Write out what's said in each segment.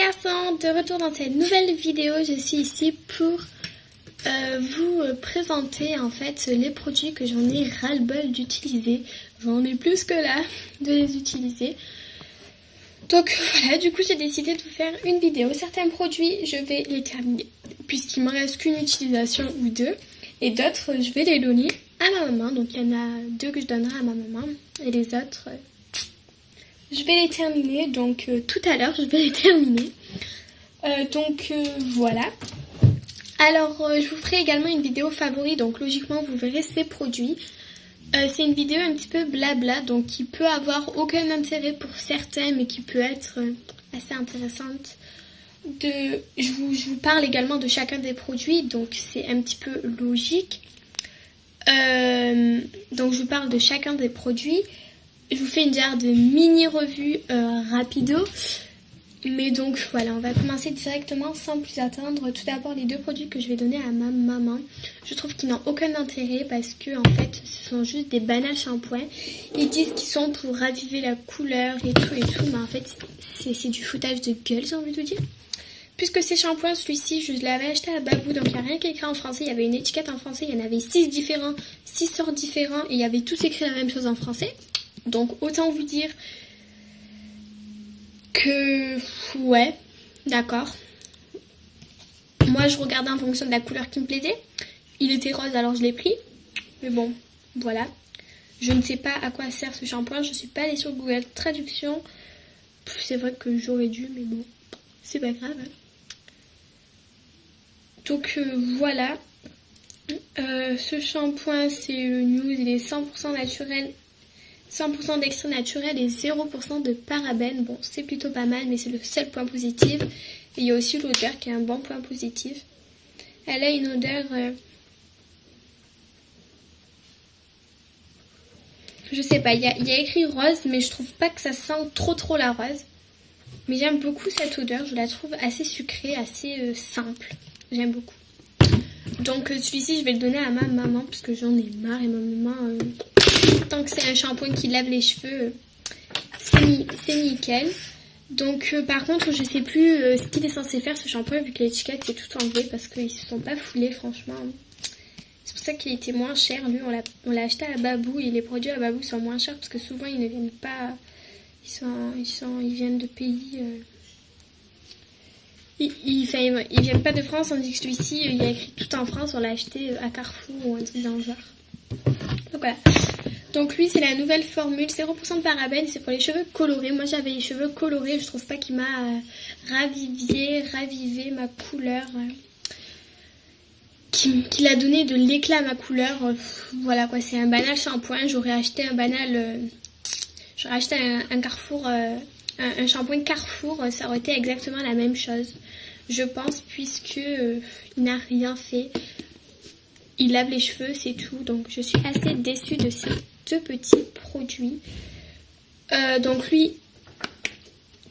garçons, de retour dans cette nouvelle vidéo. Je suis ici pour vous présenter en fait les produits que j'en ai ras-le-bol d'utiliser. J'en ai plus que là de les utiliser. Donc voilà, du coup j'ai décidé de vous faire une vidéo. Certains produits, je vais les terminer puisqu'il me reste qu'une utilisation ou deux. Et d'autres, je vais les donner à ma maman. Donc il y en a deux que je donnerai à ma maman. Et les autres, je vais les terminer. Donc tout à l'heure, je vais les terminer. Voilà. Alors je vous ferai également une vidéo favori. Donc logiquement, vous verrez ces produits. C'est une vidéo un petit peu blabla. Donc qui peut avoir aucun intérêt pour certains. Mais qui peut être assez intéressante. Je vous parle également de chacun des produits, donc c'est un petit peu logique. Donc je vous parle de chacun des produits. Je vous fais une genre de mini revue rapido. Mais donc voilà, on va commencer directement sans plus attendre. Tout d'abord les deux produits que je vais donner à ma maman. Je trouve qu'ils n'ont aucun intérêt parce que en fait ce sont juste des banals shampoings. Ils disent qu'ils sont pour raviver la couleur et tout, mais en fait c'est du foutage de gueule, j'ai envie de vous dire. Puisque ces shampoings, celui-ci, je l'avais acheté à Babou, donc il n'y a rien qui est écrit en français. Il y avait une étiquette en français, il y en avait 6 sortes différents, et il y avait tous écrit la même chose en français. Donc autant vous dire que, ouais, d'accord. Moi, je regardais en fonction de la couleur qui me plaisait. Il était rose, alors je l'ai pris. Mais bon, voilà. Je ne sais pas à quoi sert ce shampoing, je ne suis pas allée sur Google Traduction. C'est vrai que j'aurais dû, mais bon, c'est pas grave. Donc voilà, ce shampoing c'est News, il est 100% naturel, 100% d'extrait naturel et 0% de parabènes. Bon, c'est plutôt pas mal, mais c'est le seul point positif. Et il y a aussi l'odeur qui est un bon point positif. Elle a une odeur, je sais pas, il y a écrit rose, mais je trouve pas que ça sent trop la rose. Mais j'aime beaucoup cette odeur, je la trouve assez sucrée, assez simple. J'aime beaucoup. Donc celui-ci, je vais le donner à ma maman parce que j'en ai marre. Et ma maman, tant que c'est un shampoing qui lave les cheveux, c'est nickel. Donc par contre, je sais plus ce qu'il est censé faire ce shampoing vu que l'étiquette est tout enlevée parce qu'ils se sont pas foulés franchement. C'est pour ça qu'il était moins cher. Lui, on l'a acheté à Babou et les produits à Babou sont moins chers parce que souvent ils ne viennent pas... Ils viennent de pays... Ils viennent pas de France, on dit que celui-ci, il y a écrit tout en France, on l'a acheté à Carrefour ou un truc dans le genre. Donc voilà. Donc lui, c'est la nouvelle formule, 0% de parabènes, c'est pour les cheveux colorés. Moi, j'avais les cheveux colorés, je trouve pas qu'il m'a ravivé ma couleur. Qu'il a donné de l'éclat à ma couleur. Voilà quoi, c'est un banal shampoing. J'aurais acheté un banal... J'aurais acheté un Carrefour... un shampoing Carrefour, ça aurait été exactement la même chose, je pense, puisque il n'a rien fait. Il lave les cheveux, c'est tout. Donc je suis assez déçue de ces deux petits produits. Donc lui,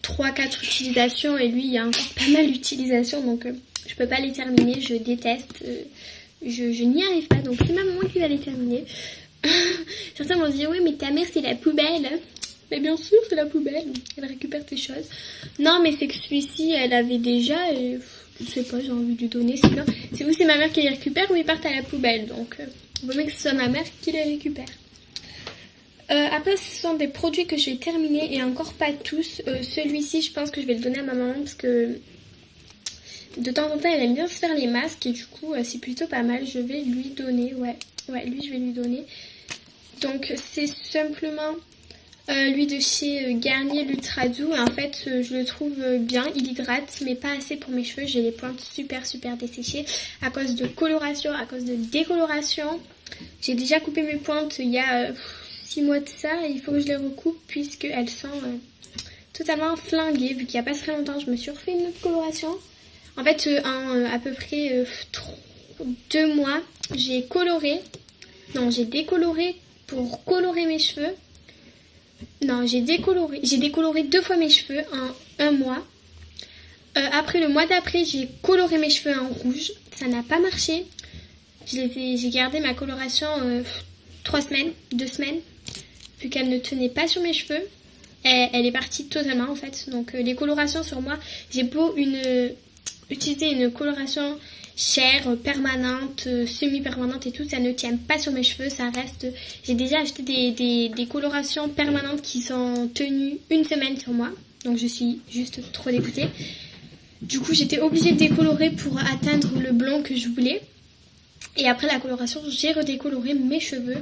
3-4 utilisations et lui, il y a encore pas mal d'utilisations. Donc je peux pas les terminer, je déteste. Je n'y arrive pas, donc c'est ma maman qui va les terminer. Certains vont se dire, oui mais ta mère c'est la poubelle. Mais bien sûr, c'est la poubelle. Elle récupère tes choses. Non, mais c'est que celui-ci, elle avait déjà. Et je sais pas, j'ai envie de lui donner. Sinon, c'est ma mère qui les récupère ou ils partent à la poubelle. Donc, il vaut mieux que ce soit ma mère qui les récupère. Après, ce sont des produits que je vais terminer et encore pas tous. Celui-ci, je pense que je vais le donner à ma maman parce que de temps en temps, elle aime bien se faire les masques. Et du coup, c'est plutôt pas mal. Je vais lui donner. Ouais, lui, je vais lui donner. Donc, c'est simplement... lui de chez Garnier l'Ultra Doux. En fait je le trouve bien, il hydrate mais pas assez pour mes cheveux. J'ai les pointes super desséchées à cause de coloration, à cause de décoloration. J'ai déjà coupé mes pointes il y a 6 mois de ça et il faut que je les recoupe puisqu'elles sont totalement flinguées. Vu qu'il n'y a pas très longtemps je me suis refait une autre coloration. En fait en à peu près 2 mois j'ai décoloré pour colorer mes cheveux. Non, j'ai décoloré 2 fois mes cheveux en 1 mois. Après le mois d'après, j'ai coloré mes cheveux en rouge. Ça n'a pas marché. J'ai gardé ma coloration 3 semaines, 2 semaines, vu qu'elle ne tenait pas sur mes cheveux. elle est partie totalement en fait. Donc les colorations sur moi, j'ai beau utiliser une coloration chère, permanente, semi-permanente et tout, ça ne tient pas sur mes cheveux, ça reste... J'ai déjà acheté des colorations permanentes qui sont tenues une semaine sur moi, donc je suis juste trop dégoûtée. Du coup, j'étais obligée de décolorer pour atteindre le blond que je voulais. Et après la coloration, j'ai redécoloré mes cheveux.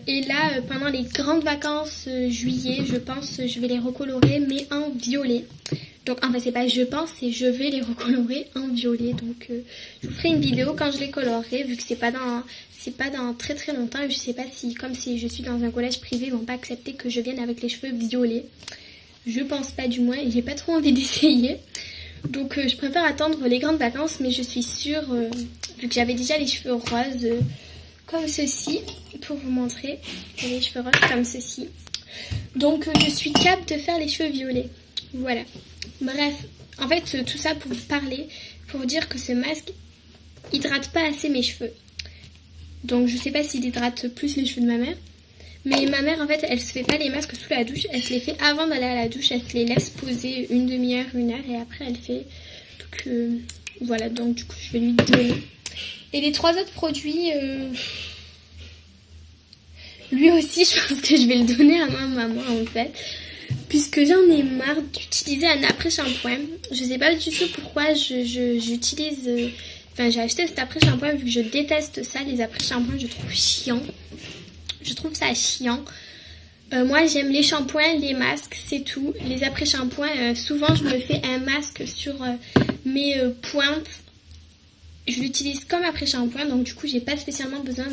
Et là, pendant les grandes vacances juillet, je pense je vais les recolorer, mais en violet. Donc enfin c'est pas je pense, c'est je vais les recolorer en violet. Donc je vous ferai une vidéo quand je les colorerai, vu que c'est pas dans très très longtemps. Je sais pas si, comme si je suis dans un collège privé, ils vont pas accepter que je vienne avec les cheveux violets. Je pense pas du moins, et j'ai pas trop envie d'essayer. Donc je préfère attendre les grandes vacances, mais je suis sûre, vu que j'avais déjà les cheveux roses comme ceci, pour vous montrer, j'ai les cheveux roses comme ceci. Donc je suis capable de faire les cheveux violets. Voilà. Bref, en fait tout ça pour vous parler, pour vous dire que ce masque hydrate pas assez mes cheveux. Donc je sais pas s'il hydrate plus les cheveux de ma mère. Mais ma mère en fait elle se fait pas les masques sous la douche, elle se les fait avant d'aller à la douche, elle se les laisse poser une demi-heure, une heure et après elle fait. Donc voilà, donc du coup je vais lui donner. Et les 3 autres produits, lui aussi je pense que je vais le donner à ma maman en fait. Puisque j'en ai marre d'utiliser un après-shampoing. Je sais pas du tout pourquoi j'utilise... Enfin, j'ai acheté cet après-shampoing vu que je déteste ça, les après-shampoings, je trouve chiant. Je trouve ça chiant. Moi, j'aime les shampoings, les masques, c'est tout. Les après-shampoings, souvent, je me fais un masque sur mes pointes. Je l'utilise comme après-shampoing, donc du coup, j'ai pas spécialement besoin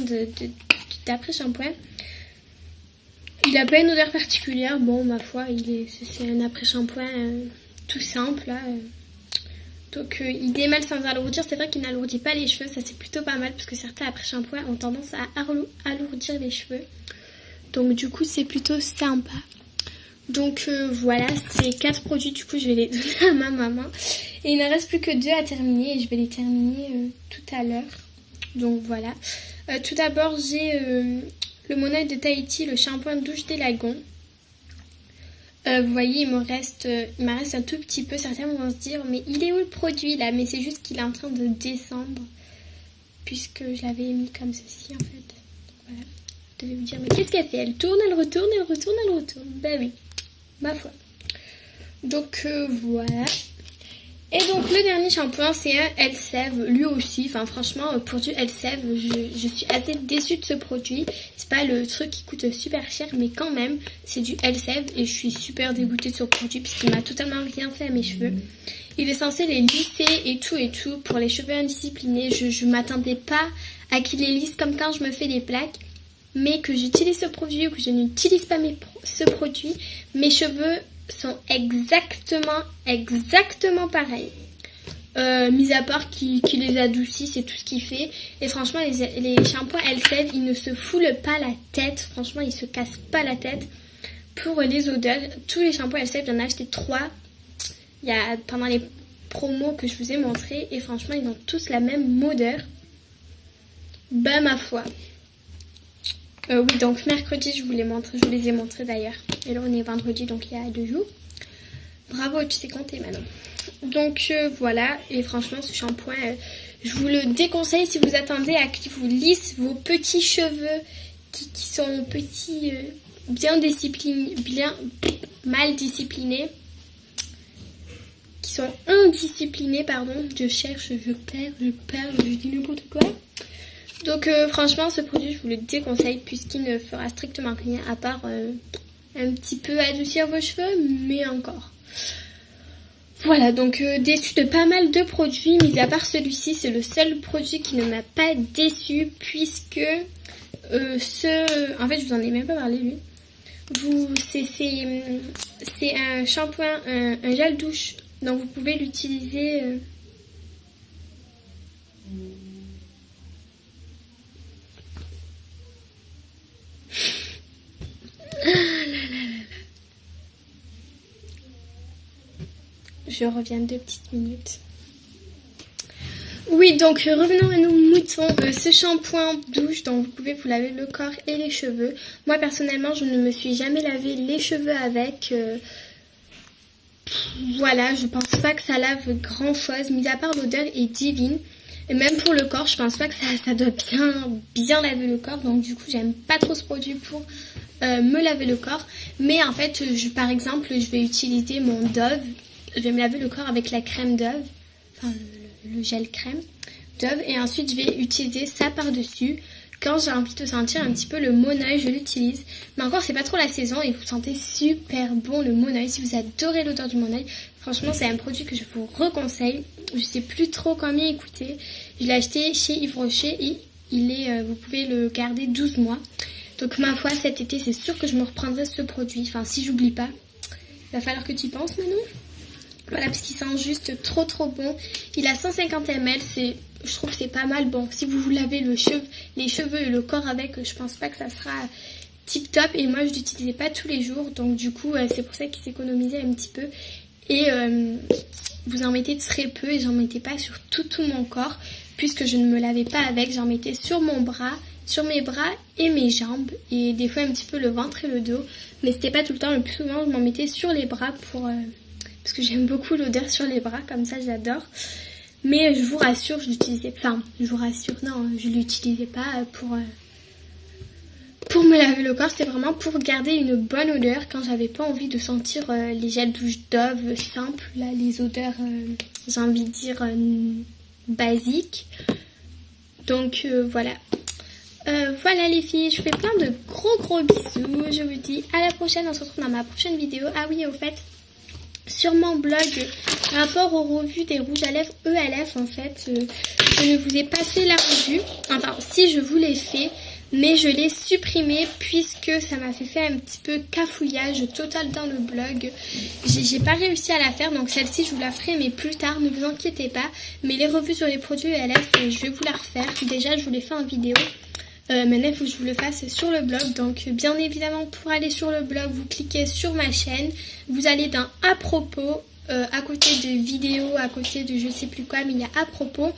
d'après-shampoing. Il a pas une odeur particulière, bon ma foi, c'est un après-shampoing tout simple là. Donc il démêle sans alourdir, c'est vrai qu'il n'alourdit pas les cheveux, ça c'est plutôt pas mal parce que certains après-shampoings ont tendance à alourdir les cheveux. Donc du coup c'est plutôt sympa. Donc voilà, ces 4 produits du coup je vais les donner à ma maman. Et il ne reste plus que 2 à terminer et je vais les terminer tout à l'heure. Donc voilà. Tout d'abord j'ai... le Monet de Tahiti, le shampoing douche d'Elagon. Vous voyez, il me reste un tout petit peu. Certains vont se dire, mais il est où le produit là? Mais c'est juste qu'il est en train de descendre. Puisque je l'avais mis comme ceci en fait. Voilà. Je devais vous dire, mais qu'est-ce qu'elle fait? Elle tourne, elle retourne, elle retourne, elle retourne. Ben oui, ma foi. Donc voilà. Et donc le dernier shampoing c'est un Elseve, lui aussi, enfin franchement pour du Elseve je suis assez déçue de ce produit. C'est pas le truc qui coûte super cher mais quand même c'est du Elseve et je suis super dégoûtée de ce produit puisqu'il m'a totalement rien fait à mes cheveux. Il est censé les lisser et tout pour les cheveux indisciplinés. Je m'attendais pas à qu'il les lisse comme quand je me fais des plaques. Mais que j'utilise ce produit ou que je n'utilise pas ce produit, mes cheveux sont exactement pareils. Mis à part qui les adoucit, c'est tout ce qu'il fait. Et franchement, les shampoings Elseve, ils ne se foulent pas la tête. Franchement, ils se cassent pas la tête. Pour les odeurs, tous les shampoings Elseve, j'en ai acheté 3. Il y a pendant les promos que je vous ai montré. Et franchement, ils ont tous la même odeur. Ben ma foi. Oui, donc mercredi, je vous les ai montrés d'ailleurs. Et là, on est vendredi, donc il y a 2 jours. Bravo, tu sais compter maintenant. Donc voilà, et franchement, ce shampoing, je vous le déconseille si vous attendez à qu'il vous lisse vos petits cheveux qui sont petits, bien mal disciplinés. Qui sont indisciplinés, pardon. Je cherche, je perds, je dis n'importe quoi. Donc franchement ce produit je vous le déconseille puisqu'il ne fera strictement rien à part un petit peu adoucir vos cheveux, mais encore. Voilà, donc déçue de pas mal de produits, mis à part celui-ci, c'est le seul produit qui ne m'a pas déçu puisque en fait je vous en ai même pas parlé lui. C'est un shampoing, un gel douche, donc vous pouvez l'utiliser... Je reviens 2 petites minutes. Oui, donc revenons à nos moutons. Ce shampoing douche, donc vous pouvez vous laver le corps et les cheveux. Moi personnellement, je ne me suis jamais lavé les cheveux avec. Voilà, je pense pas que ça lave grand chose, mis à part l'odeur est divine. Et même pour le corps, je pense pas que ça doit bien laver le corps. Donc du coup, j'aime pas trop ce produit pour me laver le corps. Mais en fait, par exemple, je vais utiliser mon Dove. Je vais me laver le corps avec la crème Dove. Enfin, le gel crème Dove. Et ensuite, je vais utiliser ça par-dessus. Quand j'ai envie de sentir un petit peu le monoeil, je l'utilise. Mais encore, c'est pas trop la saison et vous sentez super bon le monoeil. Si vous adorez l'odeur du monoeil, franchement, c'est un produit que je vous reconseille. Je sais plus trop combien il coûtait. Je l'ai acheté chez Yves Rocher et vous pouvez le garder 12 mois. Donc ma foi, cet été, c'est sûr que je me reprendrai ce produit. Enfin, si j'oublie pas. Il va falloir que tu y penses, Manon. Voilà, parce qu'il sent juste trop bon. Il a 150 ml, je trouve que c'est pas mal. Bon, si vous vous lavez les cheveux et le corps avec, je pense pas que ça sera tip top. Et moi, je l'utilisais pas tous les jours. Donc du coup, c'est pour ça qu'il s'économisait un petit peu. Et vous en mettez très peu et j'en mettais pas sur tout mon corps. Puisque je ne me lavais pas avec, j'en mettais sur mon bras, sur mes bras et mes jambes. Et des fois un petit peu le ventre et le dos. Mais c'était pas tout le temps, le plus souvent je m'en mettais sur les bras parce que j'aime beaucoup l'odeur sur les bras, comme ça j'adore. Mais je vous rassure, je l'utilisais je l'utilisais pas pour me laver le corps, c'est vraiment pour garder une bonne odeur quand j'avais pas envie de sentir les gels douche Dove simples, là les odeurs, j'ai envie de dire basiques. Donc voilà. Voilà les filles, je vous fais plein de gros bisous. Je vous dis à la prochaine, on se retrouve dans ma prochaine vidéo. Ah oui, au fait, sur mon blog, par rapport aux revues des rouges à lèvres ELF, en fait, je ne vous ai pas fait la revue. Enfin, si, je vous l'ai fait, mais je l'ai supprimée puisque ça m'a fait un petit peu cafouillage total dans le blog. J'ai pas réussi à la faire, donc celle-ci, je vous la ferai, mais plus tard, ne vous inquiétez pas. Mais les revues sur les produits ELF, je vais vous la refaire. Déjà, je vous l'ai fait en vidéo. Maintenant il faut que je vous le fasse sur le blog. Donc bien évidemment, pour aller sur le blog, vous cliquez sur ma chaîne, vous allez dans à propos, à côté de vidéos, à côté de je sais plus quoi, mais il y a à propos,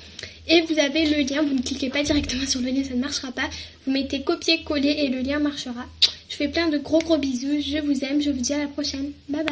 et vous avez le lien. Vous ne cliquez pas directement sur le lien, ça ne marchera pas, vous mettez copier-coller et le lien marchera. Je fais plein de gros bisous, je vous aime, je vous dis à la prochaine, bye bye.